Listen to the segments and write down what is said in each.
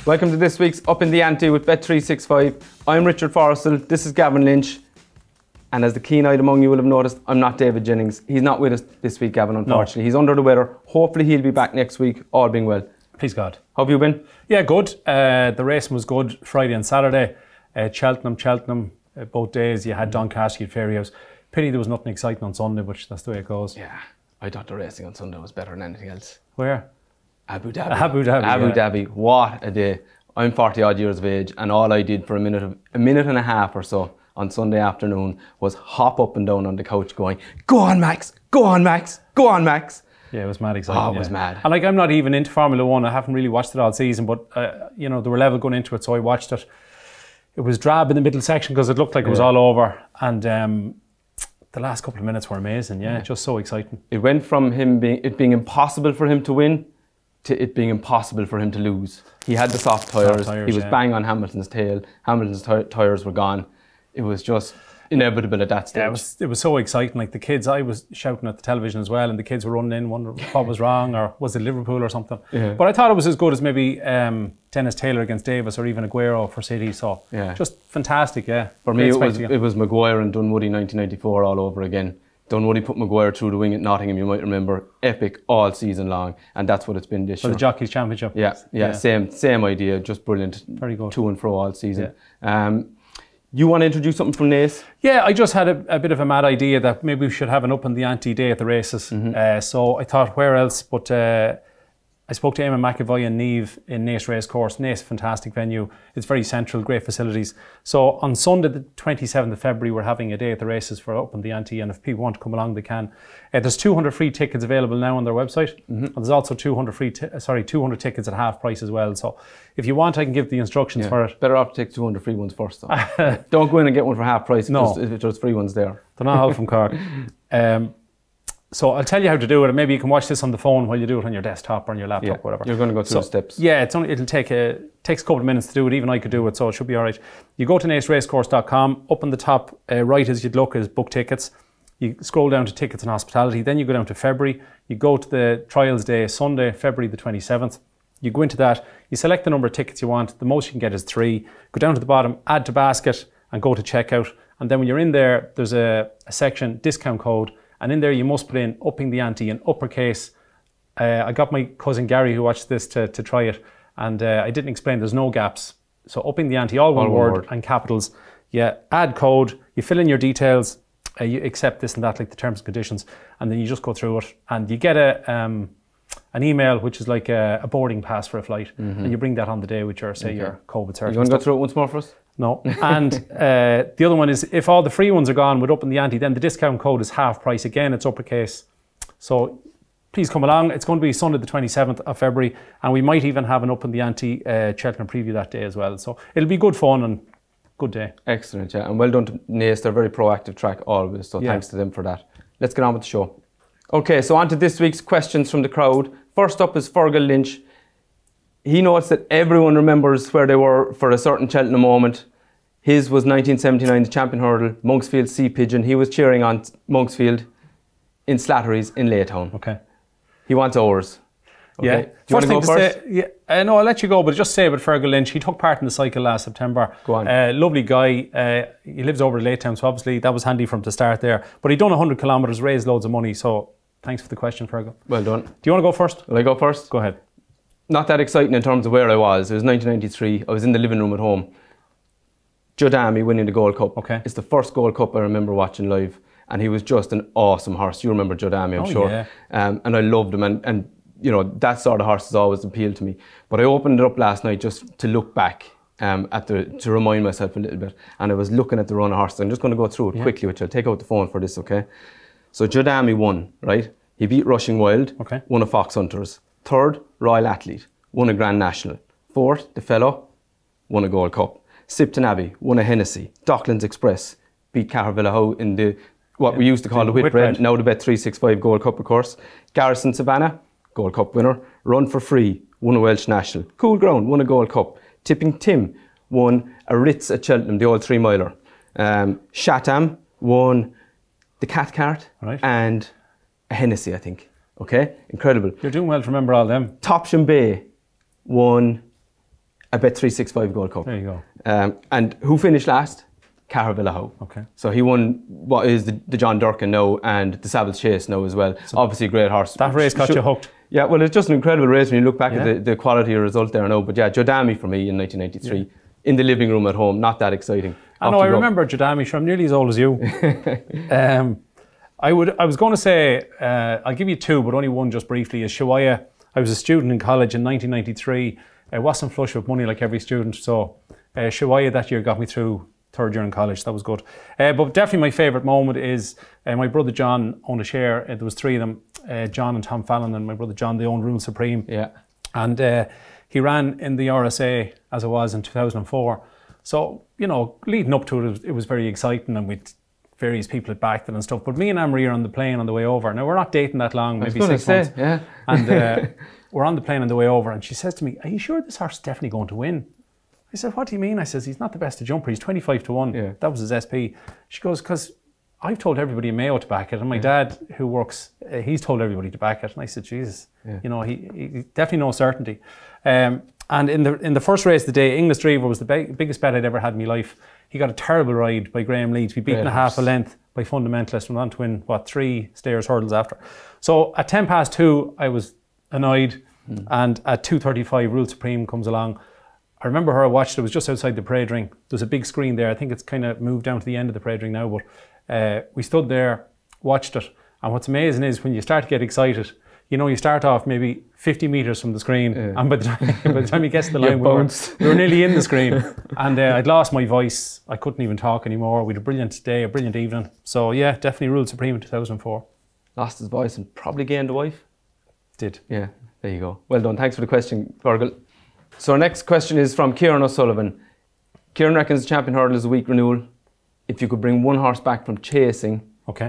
Welcome to this week's Upping The Ante with Bet365. I'm Richard Forristal, this is Gavin Lynch. And as the keen-eyed among you will have noticed, I'm not David Jennings. He's not with us this week, Gavin, unfortunately. No. He's under the weather. Hopefully he'll be back next week, all being well. Please God. How have you been? Yeah, good. The racing was good Friday and Saturday. Cheltenham, both days. You had Doncaster, you had Fairyhouse. Pity there was nothing exciting on Sunday, but that's the way it goes. Yeah, I thought the racing on Sunday was better than anything else. Where? Abu Dhabi. Abu Dhabi. What a day. I'm 40 odd years of age, and all I did for a minute and a half or so on Sunday afternoon was hop up and down on the couch going, go on Max, go on Max, go on Max. Yeah, it was mad exciting. Oh, it was mad. And like, I'm not even into Formula 1. I haven't really watched it all season, but you know, there were level going into it, so I watched it. It was drab in the middle section because it looked like it was all over, and the last couple of minutes were amazing. Yeah, just so exciting. It went from it being impossible for him to win to it being impossible for him to lose. He had the soft tyres, he was bang on Hamilton's tail, Hamilton's tyres were gone. It was just inevitable at that stage. Yeah, it was so exciting. Like the kids, I was shouting at the television as well, and the kids were running in, wondering what was wrong, or was it Liverpool or something. Yeah. But I thought it was as good as maybe Dennis Taylor against Davis, or even Aguero for City, so just fantastic, yeah. For me, it was Maguire and Dunwoody 1994 all over again. Dunwoody put Maguire through the wing at Nottingham, you might remember. Epic all season long, and that's what it's been this year. For the Jockeys Championship. Yeah, same idea, just brilliant. Very good. To and fro all season. Yeah. You want to introduce something from Naas? Yeah, I just had a bit of a mad idea that maybe we should have an Upping The Ante day at the races. So I thought, where else? But I spoke to Eamon McAvoy and Niamh in Naas Racecourse. Naas, fantastic venue. It's very central, great facilities. So on Sunday, the 27th of February, we're having a day at the races for Upping The Ante, and if people want to come along, they can. There's 200 free tickets available now on their website. And there's also 200 tickets at half price as well. So if you want, I can give the instructions for it. Better off to take 200 free ones first, though. Don't go in and get one for half price, because if there's free ones there. They're not all from Cork. So I'll tell you how to do it, and maybe you can watch this on the phone while you do it on your desktop or on your laptop, whatever. You're going to go through the steps. Yeah, it'll take takes a couple of minutes to do it. Even I could do it, so it should be all right. You go to naasracecourse.com. Up on the top right as you'd look is book tickets. You scroll down to tickets and hospitality. Then you go down to February. You go to the trials day, Sunday, February the 27th. You go into that. You select the number of tickets you want. The most you can get is 3. Go down to the bottom, add to basket, and go to checkout. And then when you're in there, there's a section, discount code. And in there, you must put in Upping The Ante in uppercase. I got my cousin Gary, who watched this, to try it. And I didn't explain, there's no gaps. So Upping The Ante, all one word and capitals. Yeah, add code, you fill in your details, you accept this and that, like the terms and conditions. And then you just go through it. And you get an email, which is like a boarding pass for a flight. And you bring that on the day with your, say, your COVID cert. You want to go through it once more for us? No. And the other one is, if all the free ones are gone with Upping The Ante, then the discount code is half price. Again, it's uppercase. So please come along. It's going to be Sunday the 27th of February, and we might even have an Upping The Ante Cheltenham preview that day as well. So it'll be good fun and good day. Excellent, yeah. And well done to Naas. They're a very proactive track always, so thanks to them for that. Let's get on with the show. Okay, so on to this week's questions from the crowd. First up is Gavin Lynch. He notes that everyone remembers where they were for a certain Cheltenham moment. His was 1979, the Champion Hurdle, Monksfield Sea Pigeon. He was cheering on Monksfield in Slattery's in Laytown. Okay. He wants ours. Okay. Yeah. Do you want to go first? No, I'll let you go, but just say about Gavin Lynch. He took part in the cycle last September. Go on. Lovely guy. He lives over in Laytown, so obviously that was handy for him to start there. But he'd done 100 kilometres, raised loads of money, so thanks for the question, Fergal. Well done. Do you want to go first? Will I go first? Go ahead. Not that exciting in terms of where I was. It was 1993. I was in the living room at home. Judd Army winning the Gold Cup. Okay. It's the first Gold Cup I remember watching live, and he was just an awesome horse. You remember Judd Army, I'm sure. Yeah. And I loved him, and you know, that sort of horse has always appealed to me. But I opened it up last night just to look back to remind myself a little bit, and I was looking at the run of horses. I'm just going to go through it quickly, which I'll take out the phone for this, okay? So Judd Army won, right? He beat Rushing Wild, won a Fox Hunters. 3rd, Royal Athlete, won a Grand National. 4th, The Fellow, won a Gold Cup. Sipton Abbey, won a Hennessy. Docklands Express, beat Cahervillahoe in the, what we used to call the Whitbread, now the Bet365 Gold Cup, of course. Garrison Savannah, Gold Cup winner. Run for Free, won a Welsh National. Cool Ground, won a Gold Cup. Tipping Tim, won a Ritz at Cheltenham, the old 3-miler. Chatham won the Cat Cart and a Hennessy, I think. Okay, incredible. You're doing well to remember all them. Topsham Bay won I bet 365 Gold Cup. There you go. And who finished last? Caravilla. Okay. So he won what is the John Durkin now and the Savills Chase now as well. So obviously a great horse. That race got you hooked. Yeah, well, it's just an incredible race when you look back at the quality of result there now. But yeah, Jodami for me in 1993 in the living room at home, not that exciting. I know, I remember Jodami, sure, I'm nearly as old as you. I was going to say, I'll give you two, but only one just briefly, is Shawaya. I was a student in college in 1993. I wasn't flush with money like every student, so Shawaya that year got me through third year in college. That was good. But definitely my favourite moment is my brother John owned a share. There was three of them, John and Tom Fallon and my brother John. They owned Rule Supreme. Yeah. And he ran in the RSA as it was in 2004. So, you know, leading up to it, it was very exciting, and we'd various people had backed it and stuff. But me and Anne-Marie are on the plane on the way over. Now, we're not dating that long, maybe 6 months. Yeah. And we're on the plane on the way over, and she says to me, "Are you sure this horse is definitely going to win?" I said, "What do you mean?" I says, "He's not the best to jumper. He's 25 to 1. Yeah. That was his SP. She goes, "Because I've told everybody in Mayo to back it, and my dad, who works, he's told everybody to back it." And I said, "Jesus, you know, he definitely knows certainty." And in the first race of the day, English Dreamer was the biggest bet I'd ever had in my life. He got a terrible ride by Graham Lee to be beaten a half a length by Fundamentalist, and went on to win, 3 stayers hurdles after. So at 2:10, I was annoyed, and at 2:35, Rule Supreme comes along. I remember her, I watched it, was just outside the parade ring. There's a big screen there. I think it's kind of moved down to the end of the parade ring now, but we stood there, watched it, and what's amazing is when you start to get excited, you know, you start off maybe 50 metres from the screen, and by the time you get to the line, we were nearly in the screen. And I'd lost my voice. I couldn't even talk anymore. We had a brilliant day, a brilliant evening. So yeah, definitely Rule Supreme in 2004. Lost his voice and probably gained a wife. Did. Yeah, there you go. Well done. Thanks for the question, Fergal. So our next question is from Kieran O'Sullivan. Kieran reckons the Champion Hurdle is a weak renewal. If you could bring one horse back from chasing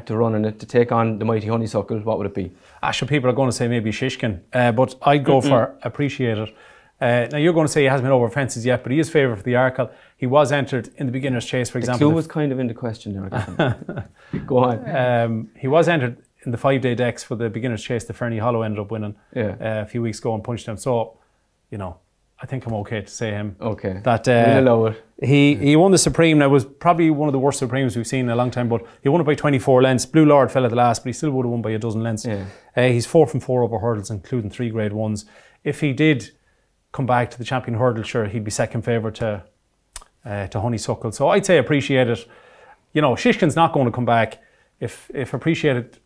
to running it, to take on the mighty Honeysuckle, what would it be? Sure, people are going to say maybe Shishkin, but I'd go for Appreciated. Now you're going to say he hasn't been over fences yet, but he is favourite for the Arkle. He was entered in the beginner's chase, for example. The clue was kind of in the question there. Go on. He was entered in the 5-day decks for the beginner's chase. The Fernie Hollow ended up winning a few weeks ago and punched him. So, you know, I think I'm okay to say him. Okay. That we'll allow it. He won the Supreme. Now, it was probably one of the worst Supremes we've seen in a long time, but he won it by 24 lengths. Blue Lord fell at the last, but he still would have won by a dozen lengths. Yeah. He's 4 from 4 over hurdles, including 3 grade 1s. If he did come back to the Champion Hurdle, sure, he'd be second favourite to Honeysuckle. So I'd say Appreciated. You know, Shishkin's not going to come back. If Appreciated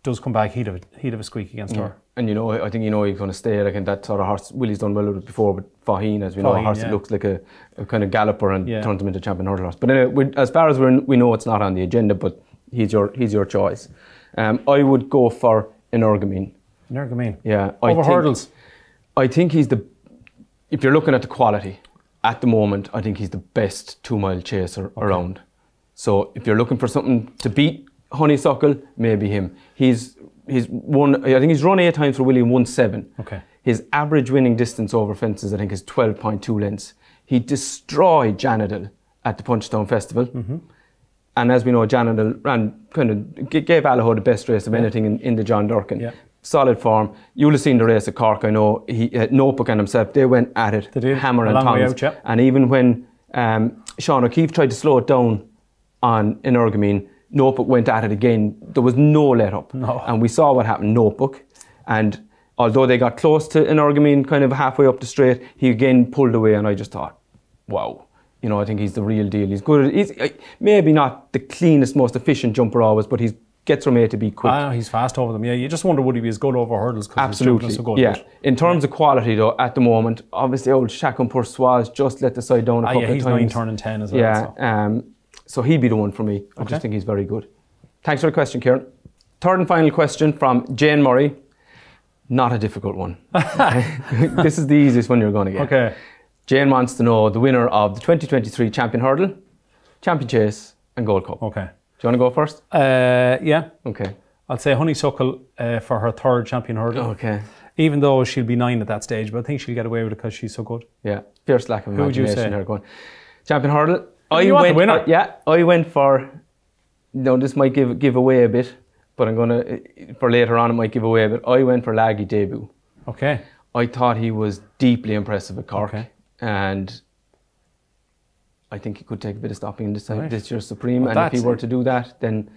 does come back, he'd have a squeak against her. And you know, I think you know he's going to stay. Like, and that sort of horse, Willie's done well with it before, but Faheen, as we know, a horse that looks like a kind of galloper and turns him into Champion Hurdle horse. But anyway, as far as we know, it's not on the agenda, but he's your choice. I would go for Energumene. Energumene? Yeah. Over hurdles? I think he's if you're looking at the quality, at the moment, I think he's the best 2-mile chaser around. So if you're looking for something to beat Honeysuckle, maybe him. He's won, I think he's run 8 times for Willie and won 7. Okay. His average winning distance over fences, I think, is 12.2 lengths. He destroyed Janadil at the Punchestown Festival. And as we know, Janadil gave Allaho the best race of anything in the John Durkin. Yeah. Solid form. You'll have seen the race at Cork, I know. Notebook and himself, they went at it, hammer and tongs. And even when Sean O'Keefe tried to slow it down on Energumene, Notebook went at it again. There was no let up. No. And we saw what happened, Notebook. And although they got close to Energumene, kind of halfway up the straight, he again pulled away, and I just thought, wow. You know, I think he's the real deal. He's good. He's maybe not the cleanest, most efficient jumper always, but he gets from A to B quick. He's fast over them. Yeah, you just wonder, would he be as good over hurdles? Absolutely. So good, yeah. In terms of quality, though, at the moment, obviously old Chacun Poursois just let the side down a couple of times. He's 9 turning 10 as well. Yeah. So he'd be the one for me. I just think he's very good. Thanks for the question, Kieran. Third and final question from Jane Murray. Not a difficult one. This is the easiest one you're going to get. Okay. Jane wants to know the winner of the 2023 Champion Hurdle, Champion Chase and Gold Cup. Okay. Do you want to go first? Yeah. Okay. I'll say Honeysuckle for her 3rd Champion Hurdle. Okay. Even though she'll be 9 at that stage, but I think she'll get away with it because she's so good. Yeah. Fierce lack of imagination. Who would you say? Here going. Champion Hurdle. You want the winner? I went for, no, this might give away a bit, but I'm going to, for later on it might give away a bit. I went for Laggy Debut. Okay. I thought he was deeply impressive at Cork. Okay. and I think he could take a bit of stopping this Right. this year's Supreme. Well, and if he were to do that, then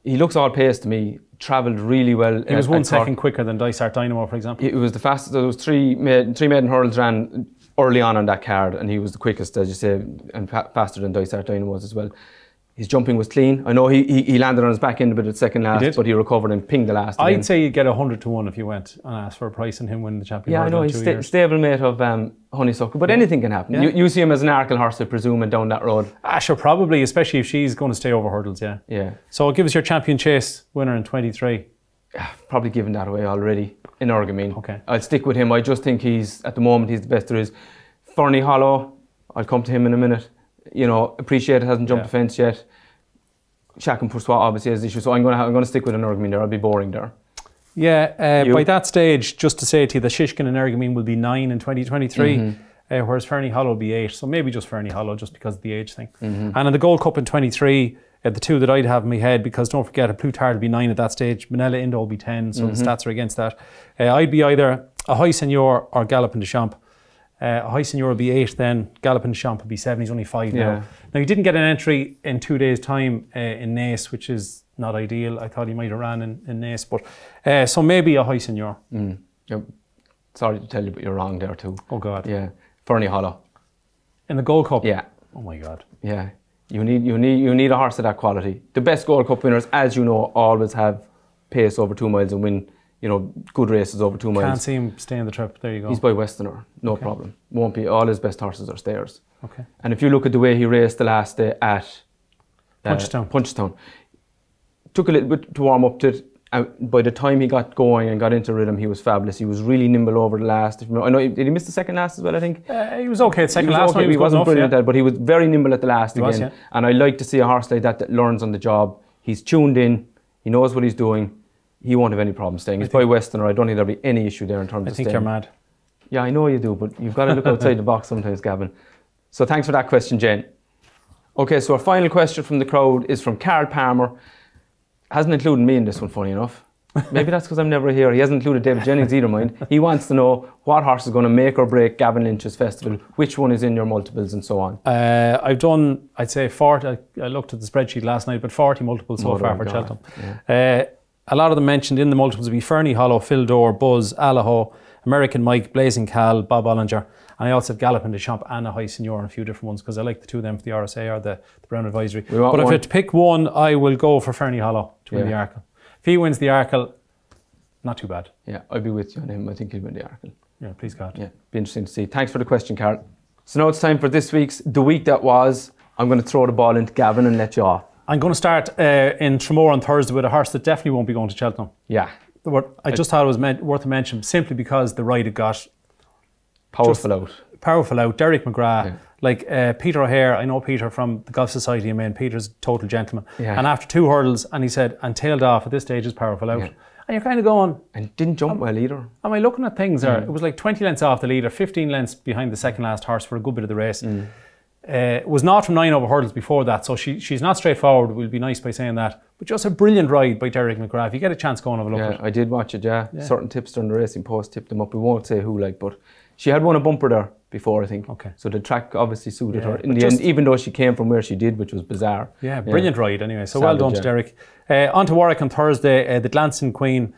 he looks all pace to me. Travelled really well. He was 1 second quicker than Dysart Dynamo, for example. It was the fastest. There was three maiden hurdles ran early on that card, and he was the quickest, as you say, and faster than Dysart Dynamo was as well. His jumping was clean. I know he landed on his back end a bit at second last, but he recovered and pinged the last. I'd say you'd get 100 to 1 if you went and asked for a price on him winning the champion. Yeah, I know, he's stable mate of Honeysuckle, but anything can happen. Yeah. You see him as an Arkle horse, I presume, and down that road. Sure, probably, especially if she's going to stay over hurdles, yeah. Yeah. So give us your champion chase winner in 23. Probably given that away already in Orgamine. Okay. I'll stick with him. I just think at the moment, he's the best there is. Fernie Hollow, I'll come to him in a minute. You know, Appreciate hasn't jumped the fence yet. Shack and Poursois obviously has issues, so I'm going to stick with an Orgamine there. I'll be boring there. Yeah, by that stage, just to say to you, the Shishkin and Ergamine will be 9 in 2023, whereas Fernie Hollow will be 8. So maybe just Fernie Hollow, just because of the age thing. And in the Gold Cup in 23, the two that I'd have in my head, because don't forget, a Plutarch will be 9 at that stage, Manila Indo will be 10, so the stats are against that. I'd be either a High Seigneur or Gallopin de Champ. A High Seigneur will be 8 then, Gallopin de Champ will be 7, he's only 5 now. Now, he didn't get an entry in 2 days' time in Naas, which is not ideal. I thought he might have ran in Naas, but so maybe a High Seigneur. Yep. Sorry to tell you, but you're wrong there too. Oh God. Yeah, Fernie Hollow. In the Gold Cup? Yeah. Oh my God. Yeah. You need a horse of that quality. The best Gold Cup winners, as you know, always have pace over 2 miles and win, you know, good races over 2 miles. Can't see him staying the trip. There you go. He's by Westerner, no problem. Won't be. All his best horses are stayers. Okay. And if you look at the way he raced the last day at Punchestown, took a little bit to warm up to it. By the time he got going and got into rhythm, he was fabulous. He was really nimble over the last. I know, did he miss the second last as well, I think? He was okay at second last. He wasn't brilliant at it, but he was very nimble at the last again. Was, yeah. And I like to see a horse like that learns on the job. He's tuned in. He knows what he's doing. He won't have any problem staying. He's by Westerner. I don't think there'll be any issue there in terms of staying. I think you're mad. Yeah, I know you do, but you've got to look outside the box sometimes, Gavin. So thanks for that question, Jane. Okay, so our final question from the crowd is from Carl Palmer. Hasn't included me in this one, funny enough. Maybe that's because I'm never here. He hasn't included David Jennings either, mind. He wants to know what horse is going to make or break Gavin Lynch's festival, which one is in your multiples and so on. I've done, I'd say 40, I looked at the spreadsheet last night, but 40 multiples so far for Cheltenham. Yeah. A lot of them mentioned in the multiples would be Fernie Hollow, Phil Dore, Buzz, Allaho, American Mike, Blazing Cal, Bob Ollinger, and I also have Gallopin de Champ and a High Seigneur and a few different ones because I like the two of them for the RSA or the Brown Advisory. But if I had to pick one, I will go for Fernie Hollow to win the Arkle. If he wins the Arkle, not too bad. Yeah, I'll be with you on him. I think he'll win the Arkle. Yeah, please God. Yeah, be interesting to see. Thanks for the question, Carl. So now it's time for this week's The Week That Was. I'm going to throw the ball into Gavin and let you off. I'm going to start in Tramore on Thursday with a horse that definitely won't be going to Cheltenham. Yeah. I just thought it was worth a mention simply because the ride it got. Powerful out. Powerful out. Derek McGrath. Yeah. Like Peter O'Hare, I know Peter from the Golf Society in Maine. Peter's a total gentleman. Yeah. And after 2 hurdles, and he said, and tailed off at this stage is powerful out. Yeah. And you're kind of going... And didn't jump well either. Am I looking at things there? It was like 20 lengths off the leader, 15 lengths behind the second last horse for a good bit of the race. Was not from 9 over hurdles before that, so she's not straightforward. We'll be nice by saying that. But just a brilliant ride by Derek McGrath. If you get a chance, go and have a look at it. Yeah, I did watch it, yeah. Certain tipster on the Racing Post tipped them up. We won't say who, but she had won a bumper there before, I think. Okay. So the track obviously suited her in the end, even though she came from where she did, which was bizarre. Yeah, brilliant ride anyway. So well done to Derek. On to Warwick on Thursday, the Glancing Queen.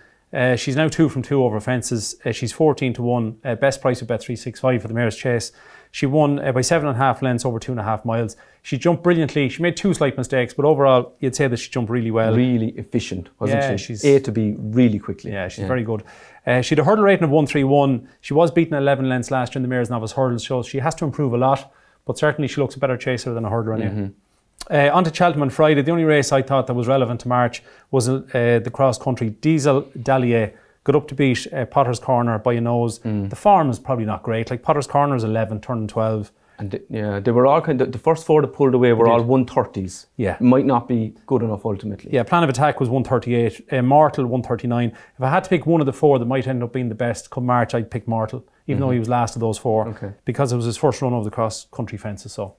She's now 2 from 2 over fences. She's 14 to 1. Best price of bet 365 for the Mare's Chase. She won by 7.5 lengths over 2.5 miles. She jumped brilliantly. She made 2 slight mistakes, but overall, you'd say that she jumped really well. Really efficient, wasn't she? She's A to B really quickly. Yeah, she's very good. She had a hurdle rating of 131. She was beaten 11 lengths last year in the Mare's Novice Hurdle, so she has to improve a lot, but certainly she looks a better chaser than a hurdler anyway. On to Cheltenham on Friday. The only race I thought that was relevant to March was the cross-country. Diesel Dallier got up to beat Potter's Corner by a nose. The form is probably not great. Like Potter's Corner is 11, turning 12. And they were all the first 4 that pulled away were all 130s. Yeah. Might not be good enough ultimately. Yeah, Plan of Attack was 138, Mortal 139. If I had to pick one of the 4 that might end up being the best come March, I'd pick Mortal, even though he was last of those 4, because it was his first run over the cross-country fences. So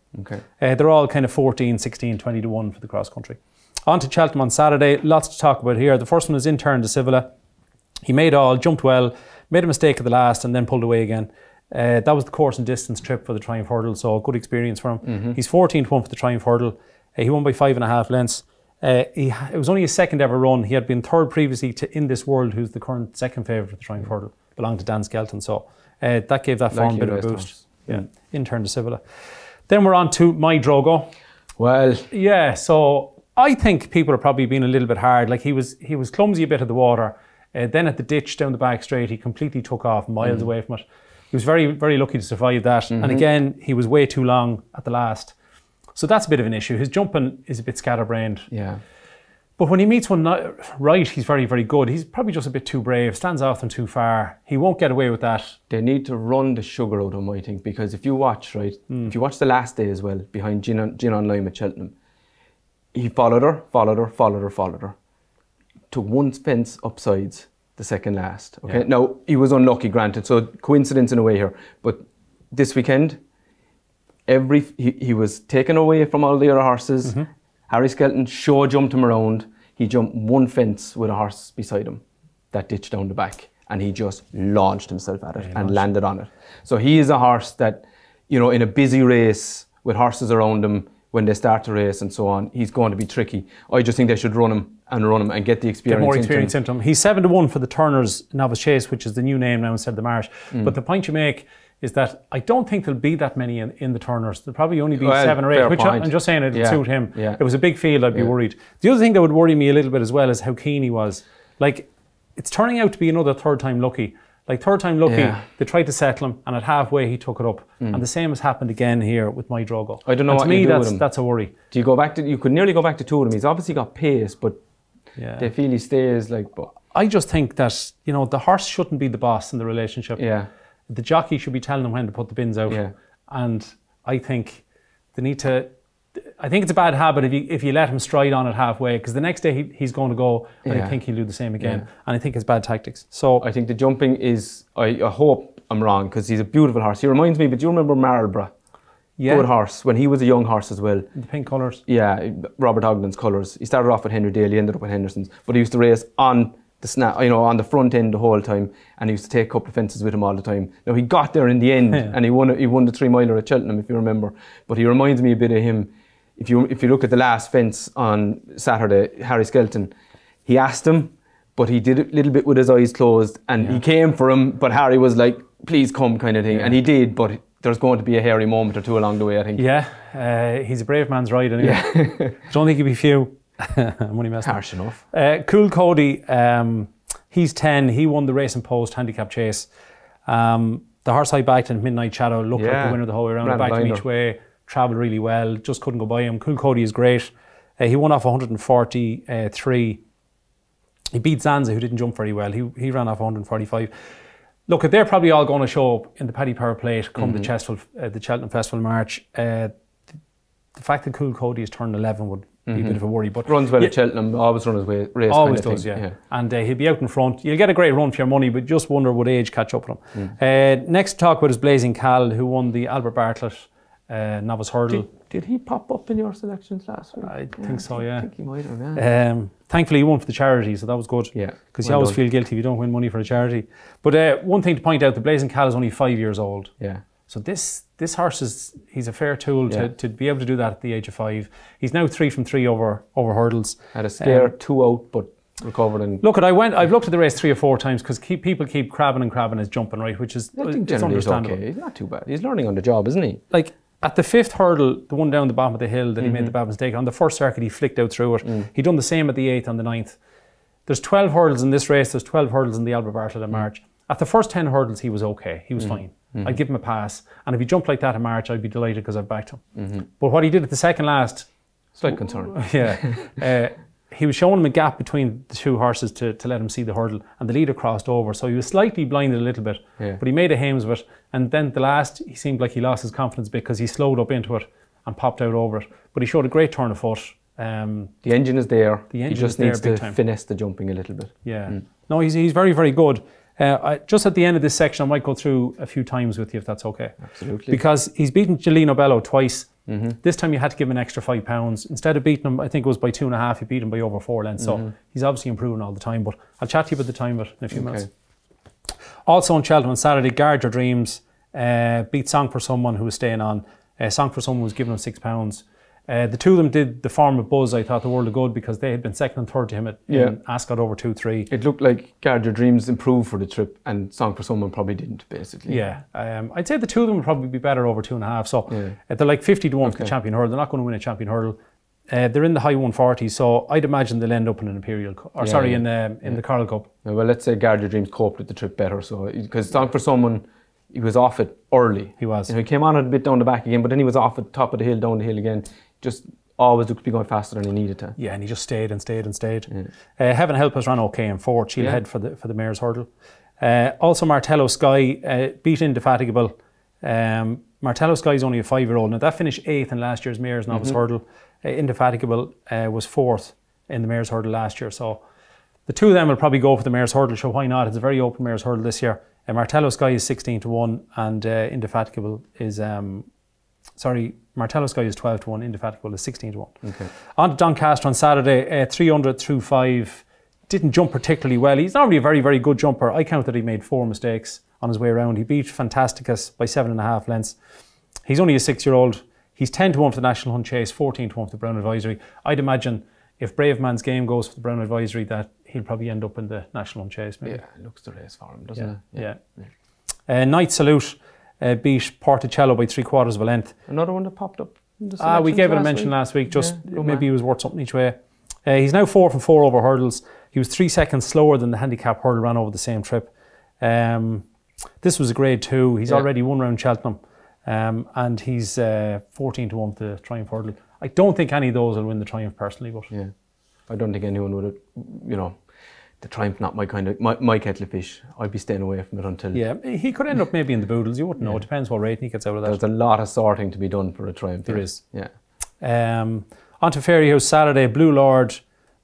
they're all kind of 14, 16, 20 to 1 for the cross-country. On to Cheltenham on Saturday. Lots to talk about here. The first one is Intern de Civila. He made all, jumped well, made a mistake at the last and then pulled away again. That was the course and distance trip for the Triumph Hurdle, so a good experience for him. He's 14th one for the Triumph Hurdle. He won by 5.5 lengths. It was only his second ever run. He had been third previously to In This World, who's the current second favourite for the Triumph Hurdle, belonged to Dan Skelton. So that gave that form a bit of a boost. Yeah, intern to Civila. Then we're on to My Drogo. Well, yeah. So I think people are probably being a little bit hard. Like he was clumsy a bit at the water. Then at the ditch down the back straight, he completely took off miles away from it. He was very, very lucky to survive that. And again, he was way too long at the last. So that's a bit of an issue. His jumping is a bit scatterbrained. Yeah. But when he meets one right, he's very, very good. He's probably just a bit too brave, stands off them too far. He won't get away with that. They need to run the sugar out of him, I think, because if you watch, right, if you watch the last day as well, behind Gin on Lime at Cheltenham, he followed her. Took one fence upsides the second last. Okay. Yeah. Now, he was unlucky, granted, so coincidence in a way here. But this weekend, he was taken away from all the other horses. Harry Skelton show jumped him around. He jumped one fence with a horse beside him that ditch down the back, and he just launched himself at it and landed on it. So he is a horse that, you know, in a busy race with horses around him, when they start to race and so on, he's going to be tricky. I just think they should run him and get the experience. Get more experience into him. He's 7-1 for the Turners Novice Chase, which is the new name now instead of the Marsh. But the point you make is that I don't think there'll be that many in the Turners. There'll probably only be 7 or 8, which I'm just saying it'd suit him. Yeah. It was a big field, I'd be worried. The other thing that would worry me a little bit as well is how keen he was. Like, it's turning out to be another third time lucky. Like, third time lucky, they tried to settle him, and at halfway he took it up. And the same has happened again here with My Drogo. I don't know what you do with him. That's a worry. Do you go back to? You could nearly go back to 2 of them. He's obviously got pace, but they feel he stays like. But I just think that, you know, the horse shouldn't be the boss in the relationship. Yeah. The jockey should be telling them when to put the bins out. Yeah. And I think they need to. I think it's a bad habit if you let him stride on it halfway, because the next day he's going to go, and I think he'll do the same again. And I think it's bad tactics. So I think the jumping is. I hope I'm wrong, because he's a beautiful horse. He reminds me, but do you remember Marlborough? Yeah. Good horse when he was a young horse as well. The pink colours. Yeah, Robert Ogden's colours. He started off with Henry Daly, ended up with Henderson's, but he used to race on the snap, you know, on the front end the whole time, and he used to take a couple of fences with him all the time. Now he got there in the end, and he won the 3 miler at Cheltenham, if you remember. But he reminds me a bit of him. If you look at the last fence on Saturday, Harry Skelton, he asked him, but he did it a little bit with his eyes closed, and he came for him, but Harry was like, please come, kind of thing. And he did, but there's going to be a hairy moment or two along the way, I think. Yeah, he's a brave man's ride anyway. Yeah. Don't think he'll be few. I'm only messing. Harsh enough. Cool Cody, he's 10. He won the Racing Post handicap chase. The horse I backed in Midnight Shadow looked like the winner the whole way around. I backed him each way, travelled really well, just couldn't go by him. Cool Cody is great. He won off 143. He beat Zanza, who didn't jump very well. He ran off 145. Look, they're probably all going to show up in the Paddy Power Plate come the Cheltenham Festival March. The fact that Cool Cody has turned 11 would be a bit of a worry. But runs well at Cheltenham, always run his race. Always does, yeah. And he'll be out in front. You'll get a great run for your money, but just wonder would age catch up with him. Next to talk about is Blazing Cal, who won the Albert Bartlett Novice Hurdle. Did he pop up in your selections last week? I think so, yeah. I think he might have, yeah. Thankfully, he won for the charity, so that was good. Yeah. Because you always feel guilty if you don't win money for a charity. But one thing to point out, the Blazing Cal is only 5 years old. Yeah. So this horse he's a fair tool to be able to do that at the age of 5. He's now 3 from 3 over hurdles. Had a scare 2 out, but recovered. And look, I've looked at the race 3 or 4 times because people keep crabbing his jumping, right, which is it's understandable. Okay. He's not too bad. He's learning on the job, isn't he? Like at the 5th hurdle, the one down the bottom of the hill that he made the bad mistake on the first circuit, he flicked out through it. He done the same at the 8th and the 9th. There's 12 hurdles in this race. There's 12 hurdles in the Albert Bartlett in March. At the first 10 hurdles, he was okay. He was fine. I'd give him a pass. And if he jumped like that in March, I'd be delighted because I've backed him. But what he did at the second last... Slight concern. Yeah. He was showing him a gap between the 2 horses to let him see the hurdle. And the leader crossed over. So he was slightly blinded a little bit. Yeah. But he made a hames of it. And then the last, he seemed like he lost his confidence because he slowed up into it and popped out over it. But he showed a great turn of foot. The engine is there. He just needs to finesse the jumping a little bit. Yeah. No, he's very, very good. Just at the end of this section, I might go through a few times with you if that's okay. Absolutely. Because he's beaten Gelino Bello twice. This time you had to give him an extra £5. Instead of beating him, I think it was by 2.5, you beat him by over 4 lengths. So he's obviously improving all the time. But I'll chat to you about the time of it in a few minutes. Also on Cheltenham on Saturday, Guard Your Dreams. beat Song for Someone, who was staying on. Song for Someone was giving him £6. The two of them did the form of Buzz, I thought, the world of good, because they had been second and third to him in Ascot over 2-3. It looked like Guard Your Dreams improved for the trip, and Song for Someone probably didn't, basically. Yeah, I'd say the two of them would probably be better over 2.5. So they're like 50 to 1 for the Champion Hurdle. They're not going to win a Champion Hurdle. They're in the high 140s, so I'd imagine they'll end up in an Imperial Cup, or in the Coral Cup. Yeah, well, let's say Guard Your Dreams coped with the trip better, so because Song for Someone, he was off it early. He was. He came on it a bit down the back again, but then he was off at the top of the hill, down the hill again. Just always looked to be going faster than he needed to. Yeah, and he just stayed and stayed and stayed. Heaven Help Us ran okay in 4th. She'll head for the Mayor's Hurdle. Also, Martello Sky beat Indefatigable. Martello Sky is only a 5-year-old. Now, that finished 8th in last year's Mayor's Novice Hurdle. Indefatigable was 4th in the Mayor's Hurdle last year. So the two of them will probably go for the Mayor's Hurdle. So why not? It's a very open Mayor's Hurdle this year. Martello Sky is 16 to 1, and Indefatigable is Martello Sky is 12 to 1, Indefatigable is 16 to 1. Okay. On to Doncaster on Saturday, 300 through 5. Didn't jump particularly well. He's normally a very, very good jumper. I counted he made 4 mistakes on his way around. He beat Fantasticus by 7.5 lengths. He's only a 6-year-old. He's 10 to 1 for the National Hunt Chase, 14 to 1 for the Brown Advisory. I'd imagine if Brave Man's Game goes for the Brown Advisory, that he'll probably end up in the National Hunt Chase. Maybe. Yeah, it looks the race for him, doesn't it? Yeah. Night Salute beat Porticello by 3/4 of a length. Another one that popped up. We gave it a mention last week. Just maybe he was worth something each way. He's now 4 from 4 over hurdles. He was 3 seconds slower than the handicap hurdle ran over the same trip. This was a grade 2. He's already won round Cheltenham, and he's 14 to 1 for the Triumph Hurdle. I don't think any of those will win the Triumph personally, but I don't think anyone would. The Triumph, not my kind of my kettle of fish. I'd be staying away from it until. Yeah, he could end up maybe in the Boodles. You wouldn't know. It depends what rating he gets out of that. There's a lot of sorting to be done for a Triumph. There is. Yeah. On to Fairyhouse Saturday. Blue Lord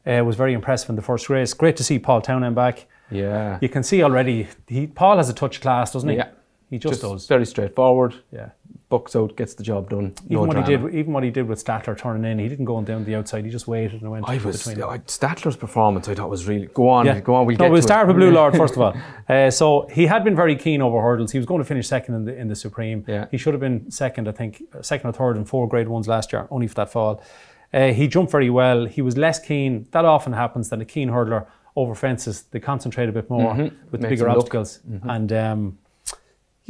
was very impressive in the first race. Great to see Paul Townend back. Yeah. You can see already. Paul has a touch class, doesn't he? Yeah. He just does. Very straightforward. Yeah. Bucks out, gets the job done. Even what he did with Statler turning in, he didn't go on down the outside. He just waited and went between them. Statler's performance, I thought, was really. Go on. We'll start with Blue Lord first of all. So he had been very keen over hurdles. He was going to finish second in the Supreme. Yeah. He should have been second, I think, second or third in 4 grade 1s last year, only for that fall. He jumped very well. He was less keen. That often happens than a keen hurdler over fences. They concentrate a bit more with the bigger obstacles. And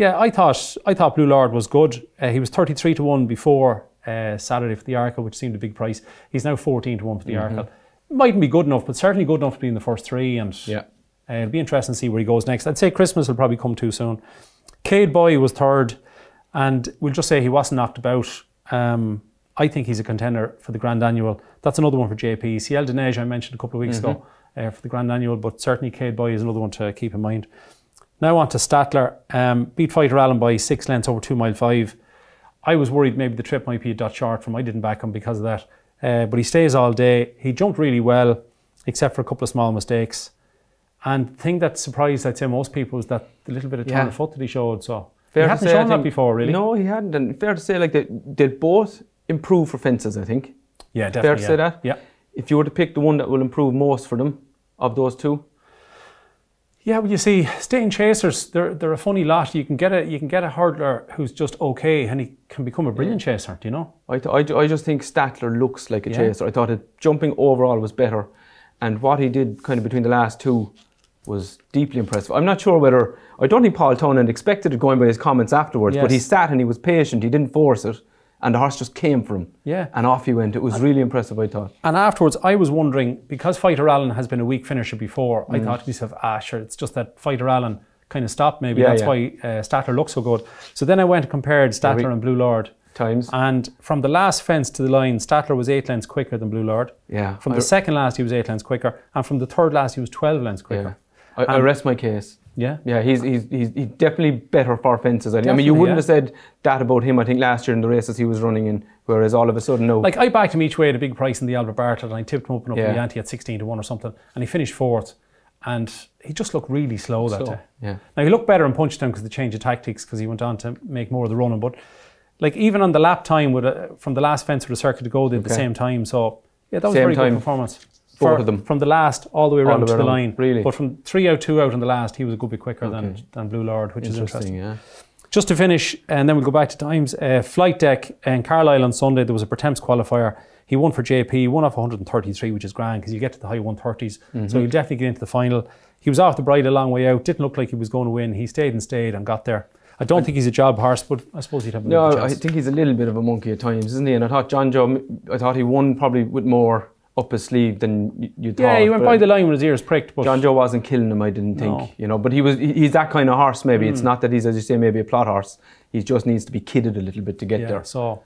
I thought Blue Lord was good. He was 33 to 1 before Saturday for the Arkle, which seemed a big price. He's now 14 to 1 for the Arkle. Mightn't be good enough, but certainly good enough to be in the first 3. And it'll be interesting to see where he goes next. I'd say Christmas will probably come too soon. Cade Boy was 3rd, and we'll just say he wasn't knocked about. I think he's a contender for the Grand Annual. That's another one for JP. Ciel de Neige I mentioned a couple of weeks ago for the Grand Annual, but certainly Cade Boy is another one to keep in mind. Now on to Statler. Beat Fighter Allen by 6 lengths over 2 mile 5. I was worried maybe the trip might be a dot short from. I didn't back him because of that. But he stays all day. He jumped really well, except for a couple of small mistakes. And the thing that surprised, I'd say, most people was that the little bit of turn of foot that he showed. So he hadn't shown that before, really. No, he hadn't. And fair to say, like they'll both improve for fences, I think. Yeah, definitely. Fair to say that? Yeah. If you were to pick the one that will improve most for them, of those two. Yeah, well, you see, staying chasers, they're a funny lot. You can get a hurdler who's just okay, and he can become a brilliant chaser. Do you know? I just think Statler looks like a chaser. I thought his jumping overall was better, and what he did kind of between the last 2 was deeply impressive. I'm not sure whether I don't think Paul Townend expected it going by his comments afterwards, but he sat and he was patient. He didn't force it. And the horse just came for him. Yeah. And off he went. It was really impressive, I thought. And afterwards, I was wondering, because Fighter Allen has been a weak finisher before, I thought to myself, sure, it's just that Fighter Allen kind of stopped maybe. That's why Statler looks so good. So then I went and compared Statler and Blue Lord. Times. And from the last fence to the line, Statler was 8 lengths quicker than Blue Lord. Yeah. From the second last, he was 8 lengths quicker. And from the third last, he was 12 lengths quicker. Yeah. I rest my case. Yeah, yeah, he's definitely better for fences. I mean, you wouldn't have said that about him. I think last year in the races he was running in, whereas all of a sudden, no. Like I backed him each way at a big price in the Albert Bartlett, and I tipped him up and up in the Ante at 16 to 1 or something, and he finished 4th, and he just looked really slow that day. Yeah. Now he looked better in Punchestown because of the change of tactics, because he went on to make more of the running. But like even on the lap time with from the last fence with a circuit to go, they had the same time. So yeah, that was a very good performance. Both of them. From the last all the way around to the line. Really? But from 3 out, 2 out on the last, he was a good bit quicker than Blue Lord, which is interesting. Yeah. Just to finish, and then we'll go back to times. Flight Deck in Carlisle on Sunday, there was a Pertemps qualifier. He won for JP, he won off 133, which is grand because you get to the high 130s. So he'll definitely get into the final. He was off the bridle a long way out, didn't look like he was going to win. He stayed and got there. I don't think he's a job horse, but I suppose he'd have a chance. I think he's a little bit of a monkey at times, isn't he? And I thought I thought he won probably with more up his sleeve than you thought. Yeah, he went by the line with his ears pricked. But John Joe wasn't killing him, I didn't think. You know, but he's that kind of horse maybe. It's not that he's, as you say, maybe a plot horse. He just needs to be kidded a little bit to get there. So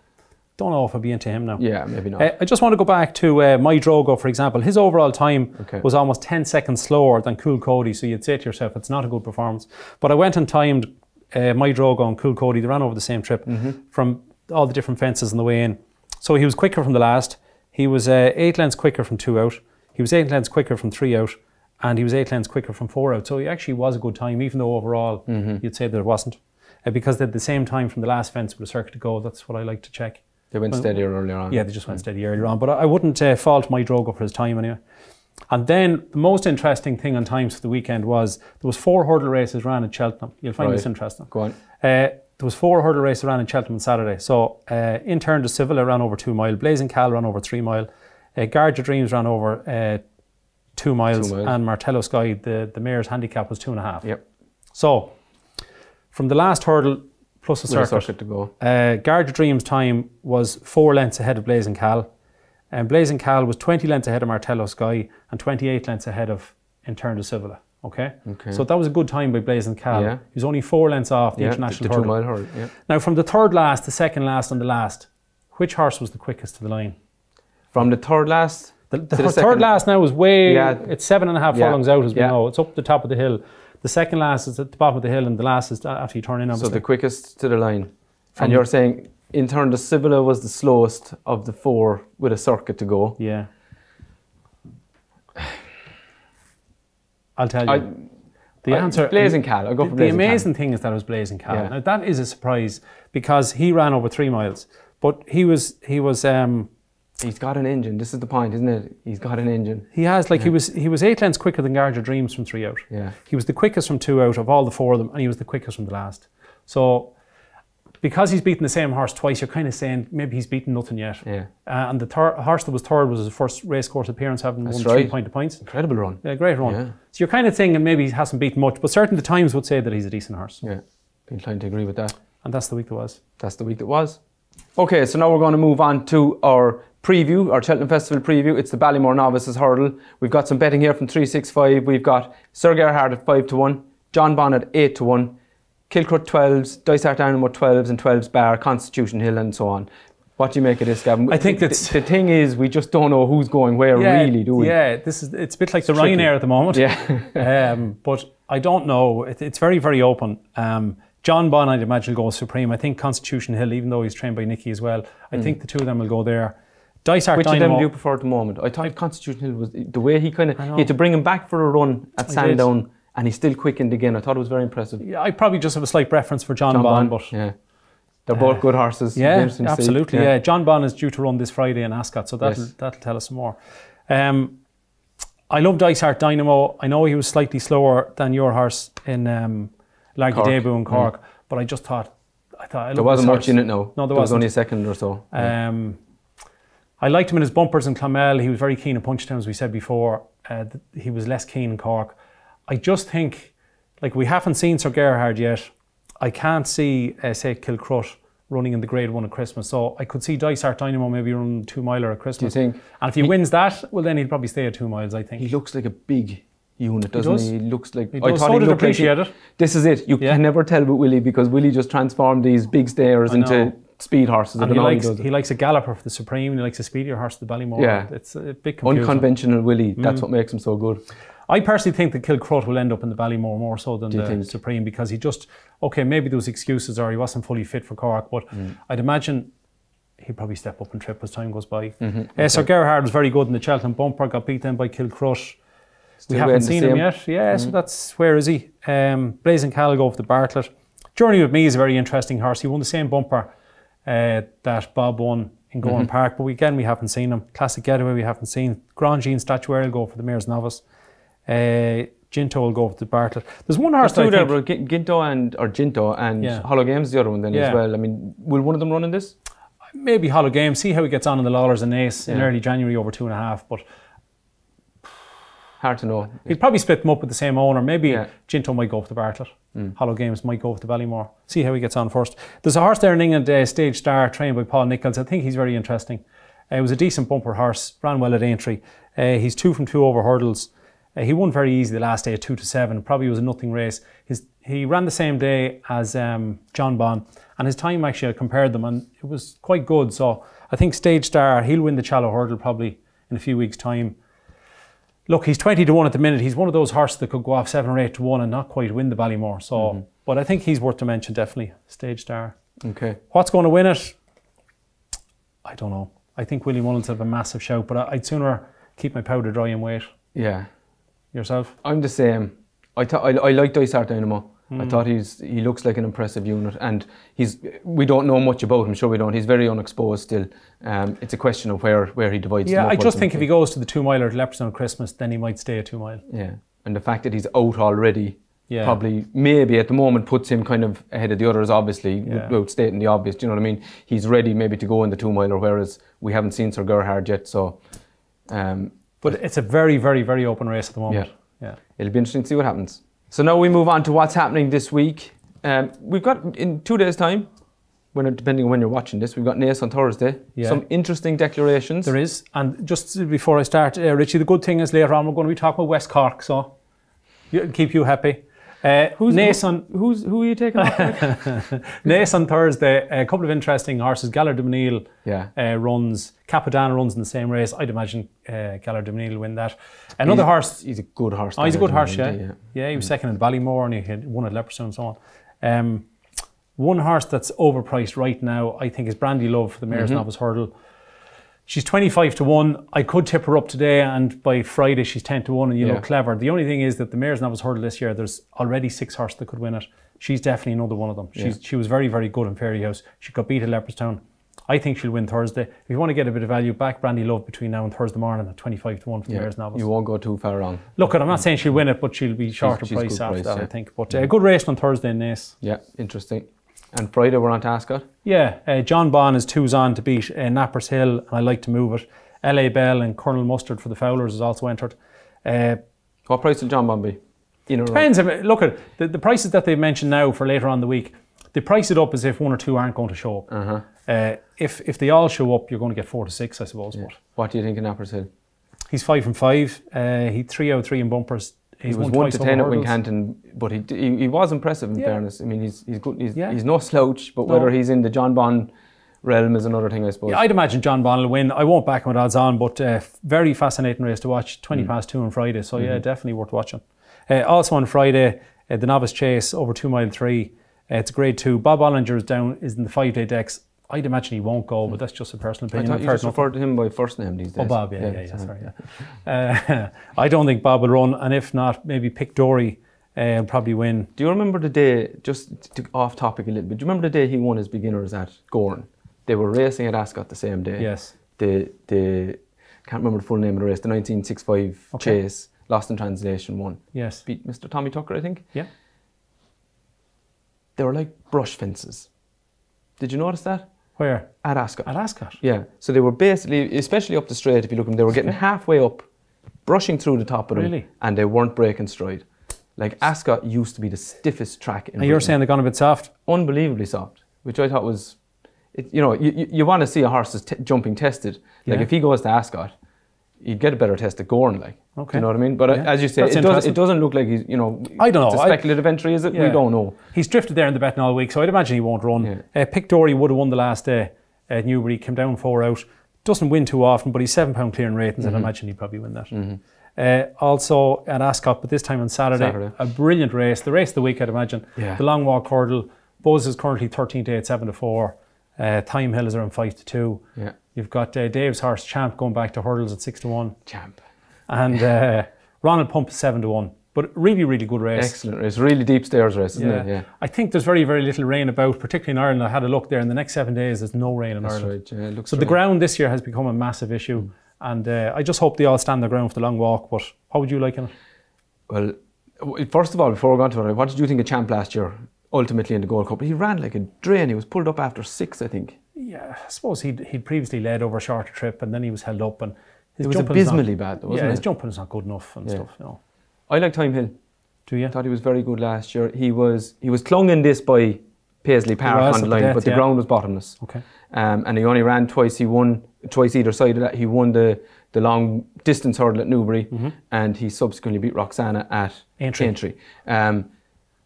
don't know if I'd be into him now. Yeah, maybe not. I just want to go back to My Drogo, for example. His overall time was almost 10 seconds slower than Cool Cody, so you'd say to yourself, it's not a good performance. But I went and timed My Drogo and Cool Cody. They ran over the same trip from all the different fences on the way in. So he was quicker from the last. He was 8 lengths quicker from 2 out. He was 8 lengths quicker from 3 out. And he was 8 lengths quicker from 4 out. So he actually was a good time, even though overall you'd say that it wasn't. Because they had the same time from the last fence with a circuit to go. That's what I like to check. They went steadier earlier on. Yeah, they just went steady earlier on. But I wouldn't fault My Drogo for his time anyway. And then the most interesting thing on times for the weekend was there was 4 hurdle races ran at Cheltenham. You'll find this interesting. Go on. There was 4 hurdle races ran in Cheltenham on Saturday. So Intern de Civila ran over 2 mile. Blazing Cal ran over 3 mile. Guard Your Dreams ran over 2 miles. And Martello Sky, the mayor's handicap was 2.5. Yep. So from the last hurdle plus a circuit to go. Guard Your Dreams time was 4 lengths ahead of Blazing Cal. And Blazing Cal was 20 lengths ahead of Martello Sky and 28 lengths ahead of Intern de Civila. Okay? So that was a good time by Blazing Cal. Yeah. He was only 4 lengths off the international hurdle. 2 mile hurdle. Yeah. Now from the third last, the second last and the last, which horse was the quickest to the line? From the third last? The third last now is way, it's 7.5 furlongs out as we know. It's up the top of the hill. The second last is at the bottom of the hill and the last is after you turn in. Obviously. So the quickest to the line. And you're saying Intern de Civila was the slowest of the 4 with a circuit to go. Yeah. I'll tell you. The answer. Blazing Cal. I'll go for Blazing Cal. The amazing thing is that it was Blazing Cal. Yeah. Now that is a surprise because he ran over 3 miles, but he was. He's got an engine. This is the point, isn't it? He's got an engine. He has. Like he was 8 lengths quicker than Guard Your Dreams from 3 out. Yeah. He was the quickest from 2 out of all the 4 of them, and he was the quickest from the last. So. Because he's beaten the same horse twice, you're kind of saying maybe he's beaten nothing yet. Yeah. And the horse that was third was his first racecourse appearance, having won 3 points. Incredible run. Yeah, great run. Yeah. So you're kind of thinking maybe he hasn't beaten much, but certainly the times would say that he's a decent horse. Yeah, be inclined to agree with that. And that's the week that was. That's the week that was. Okay, so now we're going to move on to our preview, our Cheltenham Festival preview. It's the Ballymore Novices Hurdle. We've got some betting here from 365. We've got Sir Gerhard at 5-1, John Bonnet 8-1. Kilcrut 12s, Dysart Dynamo 12s and 12s bar, Constitution Hill and so on. What do you make of this, Gavin? I think that's... The thing is, we just don't know who's going where, really, do we? Yeah, it's a bit like the Ryanair at the moment. Yeah. But I don't know. It's very, very open. John Bonn, I'd imagine, will go supreme. I think Constitution Hill, even though he's trained by Nicky as well, I think the 2 of them will go there. Dysart Which Dynamo, of them do you prefer at the moment? I thought Constitution Hill was... The way he had to bring him back for a run at Sandown... And he still quickened again. I thought it was very impressive. Yeah, I probably just have a slight preference for John Bonn, but yeah, they're both good horses. Yeah, absolutely. Yeah. John Bonn is due to run this Friday in Ascot, so that'll tell us some more. I love Dysart Dynamo. I know he was slightly slower than your horse in Largy Debut in Cork, but I just thought there wasn't much in it. No, there was only a second or so. I liked him in his bumpers in Clonmel. He was very keen in Punchestown, as we said before. He was less keen in Cork. I just think, like, we haven't seen Sir Gerhard yet. I can't see, say, Kilcrut running in the Grade 1 at Christmas. So I could see Dysart Dynamo maybe running 2 miler at Christmas. Do you think? And if he wins that, well, then he'll probably stay at 2 miles, I think. He looks like a big unit, doesn't he? He looks like... I thought he looked like it. This is it. You can never tell with Willie because Willie just transformed these big stayers into speed horses. And he likes a galloper for the Supreme. He likes a speedier horse for the Ballymore. Yeah. It's a bit confusing. Unconventional Willie. That's what makes him so good. I personally think that Kilcrut will end up in the Ballymore more so than the Supreme because he just, maybe there was excuses or he wasn't fully fit for Cork, but I'd imagine he'd probably step up and trip as time goes by. Sir Gerhard was very good in the Cheltenham bumper, got beat then by Kilcrut. We haven't seen him yet. Yeah, so that's, where is he? Blazing Cal go for the Bartlett. Journey with Me is a very interesting horse. He won the same bumper that Bob won in Gorham Park, but we haven't seen him. Classic Getaway we haven't seen. Grand Jean Statuary will go for the Mayor's Novice. Ginto will go with the Bartlett. There's one horse There's two that I there, think... but Ginto and Hollow Games the other one then as well. I mean, will one of them run in this? Maybe Hollow Games. See how he gets on in the Lawlers and Ace in early January over 2.5, but... Hard to know. He'd probably split them up with the same owner. Maybe Ginto might go with the Bartlett. Hollow Games might go with the Ballymore. See how he gets on first. There's a horse there in England, Stage Star, trained by Paul Nichols. I think he's very interesting. It was a decent bumper horse, ran well at Aintree. He's 2 from 2 over hurdles. He won very easy the last day at 2 to 7. Probably was a nothing race. He ran the same day as John Bon, and his time actually I compared them, and it was quite good. So I think Stage Star, he'll win the Challow Hurdle probably in a few weeks' time. Look, he's 20 to 1 at the minute. He's one of those horses that could go off 7 or 8 to 1 and not quite win the Ballymore. So, but I think he's worth to mention, definitely. Stage Star. Okay. What's going to win it? I don't know. I think Willie Mullins have a massive shout, but I'd sooner keep my powder dry and wait. Yeah. Yourself? I'm the same. I like Dysart Dynamo. I thought he looks like an impressive unit, and we don't know much about him. Sure, we don't. He's very unexposed still. It's a question of where he divides. Yeah, I just think if he goes to the 2 miler at Leopardstown at Christmas, then he might stay a 2 mile. Yeah, and the fact that he's out already probably maybe at the moment puts him kind of ahead of the others. Obviously, without stating the obvious. Do you know what I mean? He's ready maybe to go in the 2 miler, whereas we haven't seen Sir Gerhard yet. So, but it's a very, very, very open race at the moment. Yeah, it'll be interesting to see what happens. So now we move on to what's happening this week. We've got, in 2 days' time, depending on when you're watching this, we've got Naas on Thursday. Yeah. Some interesting declarations. There is. And just before I start, Richie, the good thing is later on we're going to be talking about West Cork, so it'll keep you happy. Who are you taking off? Naas on Thursday, a couple of interesting horses. Galler de Menil runs, Capodan runs in the same race. I'd imagine Galler de Menil will win that. Another horse. He's a good horse. Oh, he's a good horse, yeah. He was second in Ballymore and he had won at Leopardstown and so on. One horse that's overpriced right now, I think, is Brandy Love, the Mayor's Novice Hurdle. She's 25 to 1. I could tip her up today, and by Friday she's 10 to 1, and you look clever. The only thing is that the Mayor's Novice Hurdle this year, there's already 6 horses that could win it. She's definitely another one of them. She was very, very good in Fairy House. She got beat at Leopardstown. I think she'll win Thursday. If you want to get a bit of value, back Brandy Love between now and Thursday morning at 25 to 1 for the Mayor's Novice. You won't go too far wrong. Look, I'm not saying she'll win it, but she'll be shorter price after that, I think. But a good race on Thursday in Naas. Yeah, interesting. And Friday we're on to Ascot? Yeah, John Bon is 2's on to beat Nappers Hill, and I like to move it. LA Bell and Colonel Mustard for the Fowlers is also entered. What price will John Bon be? Depends. Look at the prices that they've mentioned now for later on in the week. They price it up as if 1 or 2 aren't going to show up. If they all show up, you're going to get 4 to 6, I suppose. Yeah. What do you think of Nappers Hill? He's 5 from 5. He 3 out of 3 in bumpers. He was 1 to 10 at Wincanton, but he was impressive in fairness. I mean, he's good. He's no slouch, but whether he's in the John Bon realm is another thing, I suppose. Yeah, I'd imagine John Bon will win. I won't back him with odds on, but very fascinating race to watch. 20 past 2 on Friday, so definitely worth watching. Also on Friday, the Novice Chase over 2 mile 3. It's grade 2. Bob Ollinger is in the 5-day decks. I'd imagine he won't go, but that's just a personal opinion. I thought you just referred to him by first name these days. Oh, Bob, sorry. I don't think Bob will run, and if not, maybe Pick Dory will probably win. Do you remember the day, just off topic a little bit, do you remember the day he won his beginners at Gorn? They were racing at Ascot the same day. Yes. The can't remember the full name of the race, the 1965 Chase, Lost in Translation won. Yes. Beat Mr. Tommy Tucker, I think. Yeah. They were like brush fences. Did you notice that? Where? At Ascot. At Ascot? Yeah. So they were basically, especially up the straight, if you look at them, they were getting halfway up, brushing through the top of them, and they weren't breaking stride. Like Ascot used to be the stiffest track in Britain. You're saying they've gone a bit soft? Unbelievably soft, which I thought was, you want to see a horse's jumping tested. Like if he goes to Ascot, you'd get a better test at Gorn, like. Okay. Do you know what I mean? But as you say, it doesn't look like he's, I don't know. It's a speculative entry, is it? We don't know. He's drifted there in the betting all week, so I'd imagine he won't run. Pick Dory would have won the last day at Newbury, came down 4 out. Doesn't win too often, but he's £7 clearing ratings, and I imagine he'd probably win that. Also at Ascot, but this time on Saturday, a brilliant race. The race of the week, I'd imagine. Yeah. The Long Walk Hurdle. Buzz is currently 13 to 8, 7 to 4. Time Hill is around 5 to 2. Yeah. You've got Dave's horse Champ going back to hurdles at 6 to 1. Champ. And Ronald Pump is 7 to 1. But really, really good race. Excellent race. Really deep stairs race, isn't it? Yeah. I think there's very, very little rain about, particularly in Ireland. I had a look there. In the next 7 days, there's no rain in Ireland. Right. Yeah, it looks so the ground this year has become a massive issue. And I just hope they all stand their ground for the long walk. But how would you like it? Well, First of all, before we go on to it, what did you think of Champ last year? Ultimately in the Gold Cup, he ran like a drain. He was pulled up after 6, I think. Yeah, I suppose he'd previously led over a shorter trip, and then he was held up, and it was abysmally bad, though, wasn't it? His jumping is not good enough and stuff. You know. I like Time Hill. Do you? I thought he was very good last year. He was clung in this by Paisley Park on the line, but the ground was bottomless. Okay. And he only ran twice. He won twice either side of that. He won the long distance hurdle at Newbury, and he subsequently beat Roxana at Aintree.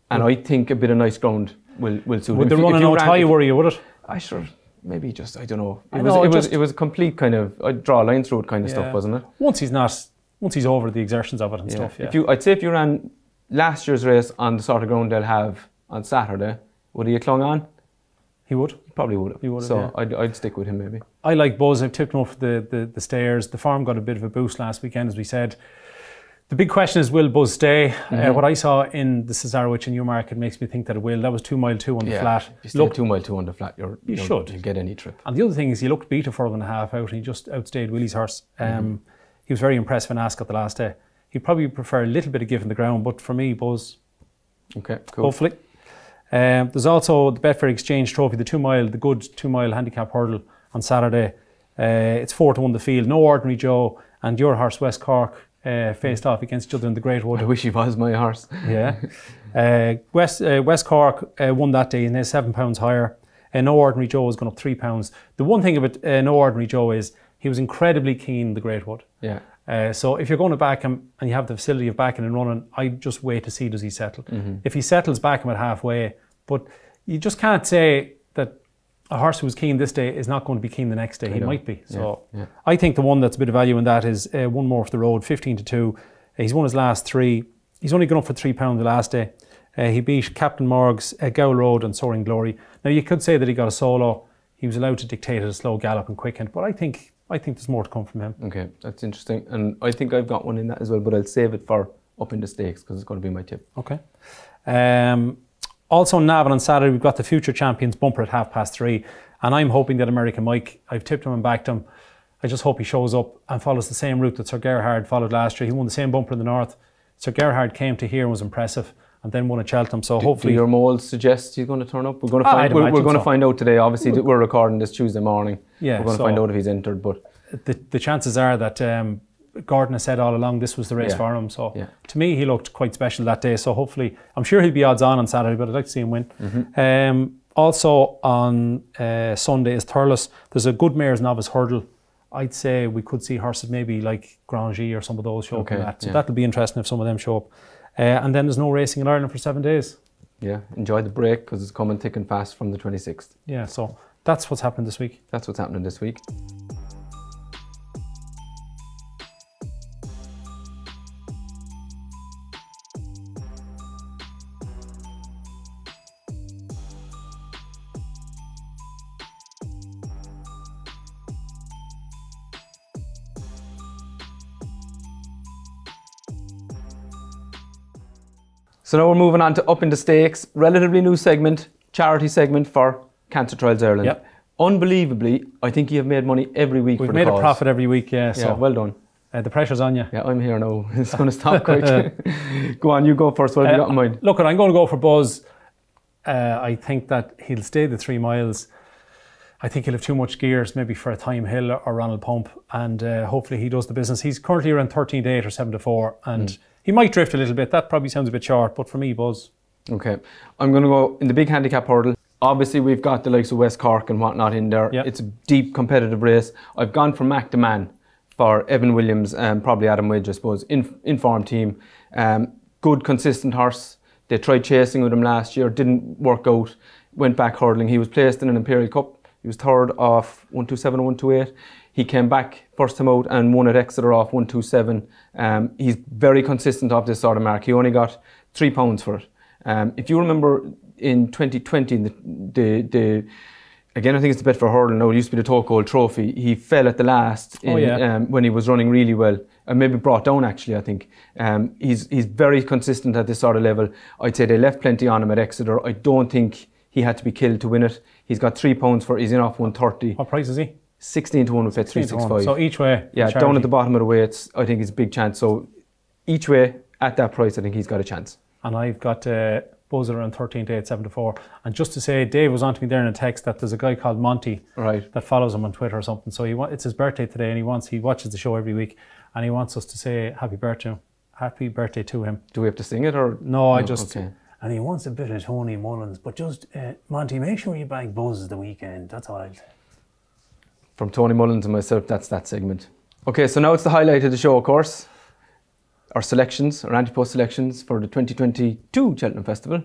And I think a bit of nice ground will suit him. Would the running out high worry you, would it? Maybe just, I don't know. It was a complete kind of, I'd draw a line through it kind of stuff, wasn't it? Once he's over the exertions of it and stuff, yeah. I'd say if you ran last year's race on the sort of ground they'll have on Saturday, would he have clung on? He would. He probably would have. He would have, so I'd stick with him maybe. I like Buzz. I've tipped him up the stairs. The farm got a bit of a boost last weekend, as we said. The big question is, will Buzz stay? What I saw in the Cesarewitch in Newmarket makes me think that it will. That was 2 mile 2 on the flat. If you stay 2 mile 2 on the flat, you should get any trip. And the other thing is, he looked beat a furlong and a half out, and he just outstayed Willie's horse. He was very impressed with Ascot the last day. He'd probably prefer a little bit of give in the ground, but for me, Buzz. Okay, cool. Hopefully. There's also the Betfair Exchange Trophy, the 2 mile, the good 2 mile handicap hurdle on Saturday. It's 4-1 the field. No Ordinary Joe and your horse West Cork faced off against each other in the Great Wood. I wish he was my horse. Yeah. West Cork won that day and they're £7 higher. No Ordinary Joe has gone up £3. The one thing about No Ordinary Joe is he was incredibly keen in the Great Wood. Yeah. So if you're going to back him and you have the facility of backing and running, I just wait to see does he settle. If he settles, back him at halfway. But you just can't say that a horse who was keen this day is not going to be keen the next day. He might be. So I think the one that's a bit of value in that is One More for the Road, 15-2. He's won his last 3. He's only gone up for £3 the last day. He beat Captain Morg's Gowl Road and Soaring Glory. Now you could say that he got a solo. He was allowed to dictate at a slow gallop and quick hint, but I think there's more to come from him. Okay, that's interesting. And I think I've got one in that as well, but I'll save it for Up in the Stakes because it's going to be my tip. Okay. Also in Navan on Saturday, we've got the Future Champions bumper at 3:30. And I'm hoping that American Mike, I've tipped him and backed him. I just hope he shows up and follows the same route that Sir Gerhard followed last year. He won the same bumper in the north. Sir Gerhard came to here and was impressive and then won at Cheltenham. So hopefully... Do your moles suggest he's going to turn up? We're going to find out today. Obviously, we're recording this Tuesday morning. Yeah, we're going to find out if he's entered. But the chances are that Gordon has said all along this was the race for him. So to me, he looked quite special that day. So hopefully, I'm sure he'll be odds on Saturday, but I'd like to see him win. Also on Sunday is Thurles. There's a good mare's novice hurdle. I'd say we could see horses maybe like Grangy or some of those show up in that. So that'll be interesting if some of them show up. And then there's no racing in Ireland for 7 days. Yeah, enjoy the break because it's coming thick and fast from the 26th. Yeah, so that's what's happening this week. That's what's happening this week. So now we're moving on to Up in the Stakes, relatively new segment, charity segment for Cancer Trials Ireland. Yep. Unbelievably, I think you have made money every week for the cause. We've made a profit every week, yeah. So well done. The pressure's on you. Yeah, I'm here now. It's going to stop quick. Go on, you go first. What have you got in mind? Look, I'm going to go for Buzz. I think that he'll stay the 3 miles. I think he'll have too much gears, maybe for a Time Hill or Ronald Pump, and hopefully he does the business. He's currently around 13-8 or 7-4, and he might drift a little bit. That probably sounds a bit short, but for me, Buzz. Okay, I'm going to go in the big handicap hurdle. Obviously, we've got the likes of West Cork and whatnot in there. Yep. It's a deep competitive race. I've gone for Mac the Man for Evan Williams and probably Adam Wedge, I suppose, in-form team. Good, consistent horse. They tried chasing with him last year, didn't work out, went back hurdling. He was placed in an Imperial Cup. He was third off 127 and 128. He came back first time out and won at Exeter off 127. He's very consistent off this sort of mark. He only got £3 for it. If you remember in 2020, again, I think it's the Betfair Hurdle now, it used to be the Toke Gold Trophy. He fell at the last when he was running really well. And maybe brought down actually, I think. He's very consistent at this sort of level. I'd say they left plenty on him at Exeter. I don't think he had to be killed to win it. He's got £3 for it. He's in off 130. What price is he? 16-1 with 365. So each way? Yeah, down at the bottom of the weights, I think it's a big chance. So each way, at that price, I think he's got a chance. And I've got Buzz around 13 to 8, 7 to 4. And just to say, Dave was on to me there in a text that there's a guy called Monty that follows him on Twitter or something. So it's his birthday today, and he watches the show every week, and he wants us to say happy birthday to him. Do we have to sing it or? No, I just... And he wants a bit of Tony Mullins, but just, Monty, make sure you bag Buzz the weekend. That's all I'll say. From Tony Mullins and myself, that's that segment. Okay, so now it's the highlight of the show, of course. Our selections, our Ante Post selections for the 2022 Cheltenham Festival.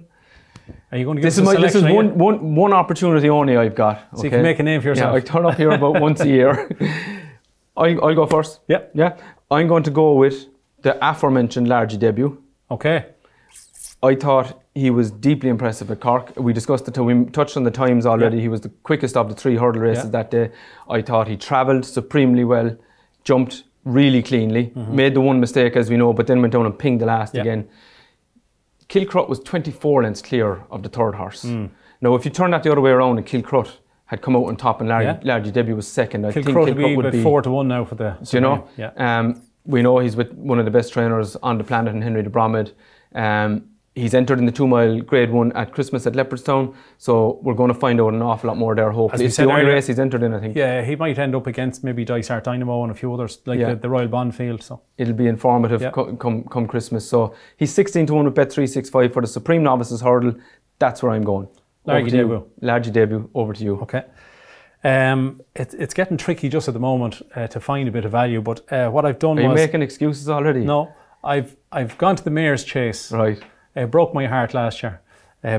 Are you going to give this is one opportunity only I've got. Okay? So you can make a name for yourself. Yeah, I turn up here about once a year. I'll go first. Yep. Yeah. I'm going to go with the aforementioned Largy debut. Okay. I thought he was deeply impressive at Cork. We discussed it, we touched on the times already. He was the quickest of the 3 hurdle races that day. I thought he travelled supremely well, jumped really cleanly, made the one mistake as we know, but then went down and pinged the last again. Kilcrut was 24 lengths clear of the 3rd horse. Now if you turn that the other way around and Kilcrut had come out on top and Largy debut was second, I think Kilcrut would be 4 to 1 now for the... Do you know? We know he's with one of the best trainers on the planet in Henry de Bromhead. He's entered in the 2 mile grade 1 at Christmas at Leopardstown, so we're going to find out an awful lot more there, hopefully. It's the only race he's entered in, I think. Yeah, he might end up against maybe Dysart Dynamo and a few others, like the Royal Bond Field. So it'll be informative come Christmas. So he's 16 to 1 with Bet365 for the Supreme Novices Hurdle. That's where I'm going. Largy debut, over to you. Okay. It's getting tricky just at the moment to find a bit of value, but what I've done Are you making excuses already? No, I've gone to the Mayor's Chase. Right. Broke my heart last year,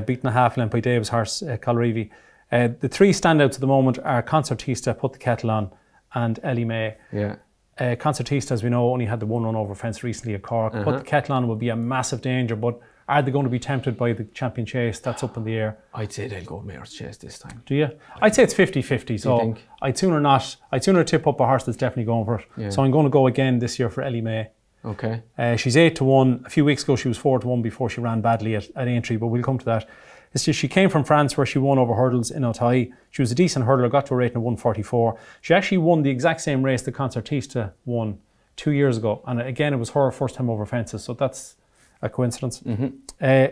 beaten a half length by Dave's horse, Colreevy. The 3 standouts at the moment are Concertista, Put the Kettle On, and Ellie May. Yeah. Concertista, as we know, only had the 1 run over fence recently at Cork. Put the Kettle On will be a massive danger, but are they going to be tempted by the Champion Chase? That's up in the air. I'd say they'll go Mayor's Chase this time. Do you? I'd say it's 50-50. So I'd sooner tip up a horse that's definitely going for it. Yeah. So I'm going to go again this year for Ellie May. Okay. She's 8 to 1. A few weeks ago she was 4 to 1 before she ran badly at Aintree, but we'll come to that. It's just she came from France where she won over hurdles in Auteuil. She was a decent hurdler, got to a rating of 144. She actually won the exact same race that Concertista won 2 years ago, and again it was her first time over fences, so that's a coincidence.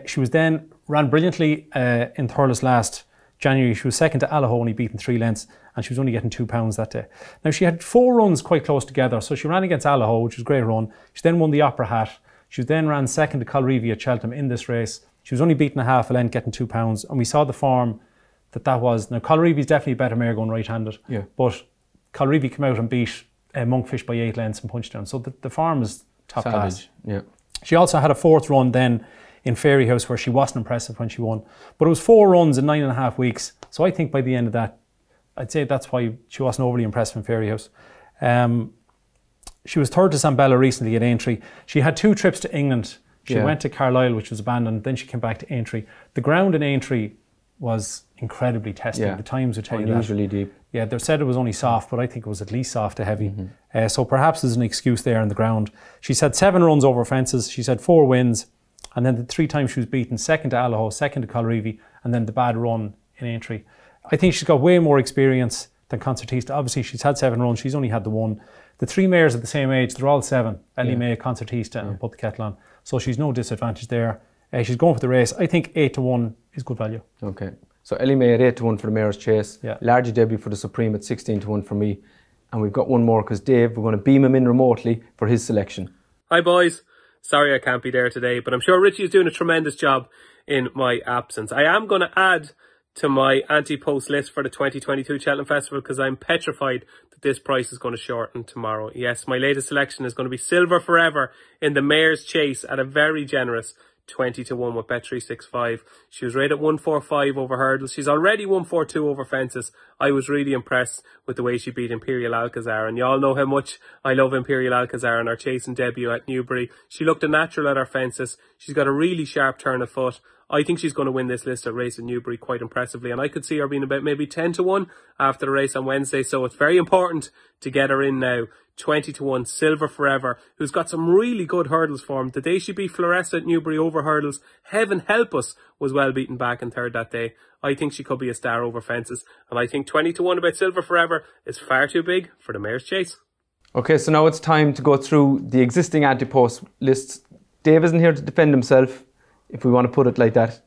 She was then ran brilliantly in Thurles last January. She was second to Allaho, only beaten 3 lengths, and she was only getting £2 that day. Now she had 4 runs quite close together, so she ran against Allaho, which was a great run. She then won the Opera Hat. She then ran second to Colreevy at Cheltenham in this race. She was only beaten a half a length, getting £2, and we saw the form that was. Now Colreevy's definitely a better mare going right-handed, but Colreevy came out and beat Monkfish by 8 lengths and Punchdown, so the form is top class. Yeah. She also had a 4th run then in Fairyhouse where she wasn't impressive when she won. But it was 4 runs in 9.5 weeks. So I think by the end of that, I'd say that's why she wasn't overly impressive in Fairyhouse. She was 3rd to Zambella recently at Aintree. She had 2 trips to England. She went to Carlisle, which was abandoned. Then she came back to Aintree. The ground in Aintree was incredibly testing. The times would tell you that. Unusually deep. Yeah, they said it was only soft, but I think it was at least soft to heavy. So perhaps there's an excuse there in the ground. She's had 7 runs over fences. She's had 4 wins. And then the 3 times she was beaten, second to Allaho, second to Colreevy, and then the bad run in Aintree. I think she's got way more experience than Concertista. Obviously, she's had 7 runs. She's only had the 1. The 3 mares at the same age, they're all 7. Ellie May, Concertista, and Put the Kettle On. So she's no disadvantage there. She's going for the race. I think 8 to 1 is good value. Okay. So Ellie May at 8 to 1 for the Mayor's Chase. Yeah. Largy debut for the Supreme at 16 to 1 for me. And we've got one more because Dave, we're going to beam him in remotely for his selection. Hi boys. Sorry I can't be there today, but I'm sure Richie is doing a tremendous job in my absence. I am going to add to my Ante Post list for the 2022 Cheltenham Festival because I'm petrified that this price is going to shorten tomorrow. Yes, my latest selection is going to be Silver Forever in the Mayor's Chase at a very generous 20 to 1 with Bet365. She was rated 145 over hurdles. She's already 142 over fences. I was really impressed with the way she beat Imperial Alcazar, and you all know how much I love Imperial Alcazar and our chasing debut at Newbury. She looked a natural at our fences. She's got a really sharp turn of foot. I think she's going to win this list at race at Newbury quite impressively, and I could see her being about maybe 10 to 1 after the race on Wednesday, so it's very important to get her in now. 20 to 1, Silver Forever, who's got some really good hurdles for him. The day she beat Floresta at Newbury over hurdles, heaven help us, was well beaten back in 3rd that day. I think she could be a star over fences, and I think 20 to 1 about Silver Forever is far too big for the Mayor's Chase. Okay, so now it's time to go through the existing Ante Post lists Dave isn't here to defend himself, if we want to put it like that.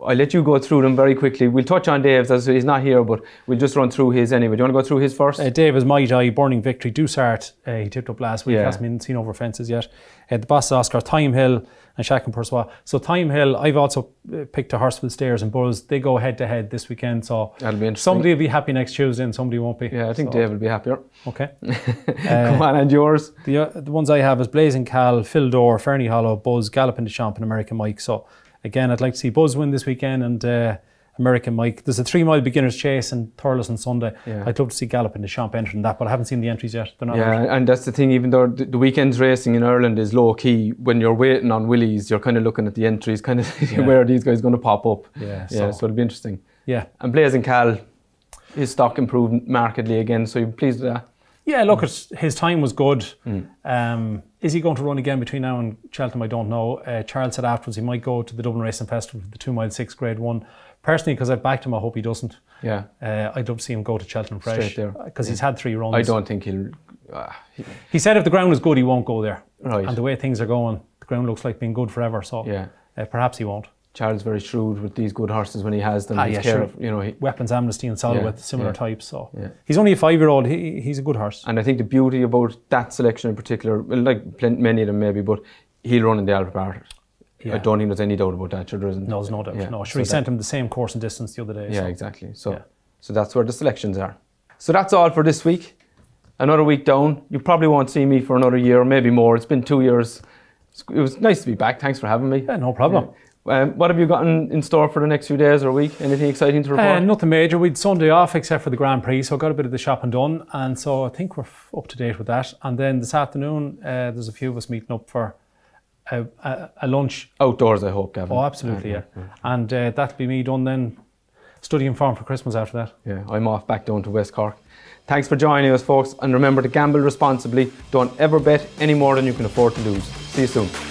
I'll let you go through them very quickly. We'll touch on Dave's as he's not here, but we'll just run through his anyway. Do you want to go through his first? Dave is my eye, Burning Victory, Dusart. He tipped up last week, hasn't been seen over fences yet. The Boss Oscar, Time Hill and Shack and Pursois. So Time Hill, I've also picked a horse with Stairs and Buzz. They go head to head this weekend, so that'll be interesting. Somebody will be happy next Tuesday and somebody won't be. Yeah, I think Dave will be happier. Okay. Come on, and yours? The ones I have is Blazing Cal, Phil Dore, Fernie Hollow, Buzz, Galloping the Champ and American Mike. So again, I'd like to see Buzz win this weekend and American Mike. There's a 3 mile beginners chase in Thurles on Sunday. Yeah. I'd love to see Galloping the Champ entering that, but I haven't seen the entries yet. They're not out. And that's the thing, even though the weekend's racing in Ireland is low key, when you're waiting on Willies, you're kind of looking at the entries, kind of where are these guys going to pop up. So it'll be interesting. Yeah. And Blazing Cal, his stock improved markedly again, so you're pleased with that? Yeah, look, his time was good. Is he going to run again between now and Cheltenham? I don't know. Charles said afterwards he might go to the Dublin Racing Festival for the 2 mile 6 grade 1. Personally, because I've backed him, I hope he doesn't. Yeah. I'd love to see him go to Cheltenham fresh. Straight there. Because he's had 3 runs. I don't think he'll... he said if the ground is good, he won't go there. Right. And the way things are going, the ground looks like being good forever. So perhaps he won't. Charles very shrewd with these good horses when he has them. Weapons Amnesty and Solid with similar types. So he's only a 5-year-old. He's a good horse. And I think the beauty about that selection in particular, well, like many of them maybe, but he'll run in the Albert Barrett. I don't think there's any doubt about that. Sure, there isn't. No, there's no doubt. No, sure, he sent him the same course and distance the other day. Yeah, exactly. So that's where the selections are. So that's all for this week. Another week down. You probably won't see me for another year, maybe more. It's been 2 years. It was nice to be back. Thanks for having me. Yeah, no problem. What have you got in store for the next few days or week? Anything exciting to report? Nothing major. We'd Sunday off except for the Grand Prix, so I got a bit of the shopping done, and so I think we're up to date with that. And then this afternoon, there's a few of us meeting up for a lunch. Outdoors, I hope, Gavin. Oh, absolutely, yeah. And that'll be me done then, studying form for Christmas after that. Yeah, I'm off back down to West Cork. Thanks for joining us, folks, and remember to gamble responsibly. Don't ever bet any more than you can afford to lose. See you soon.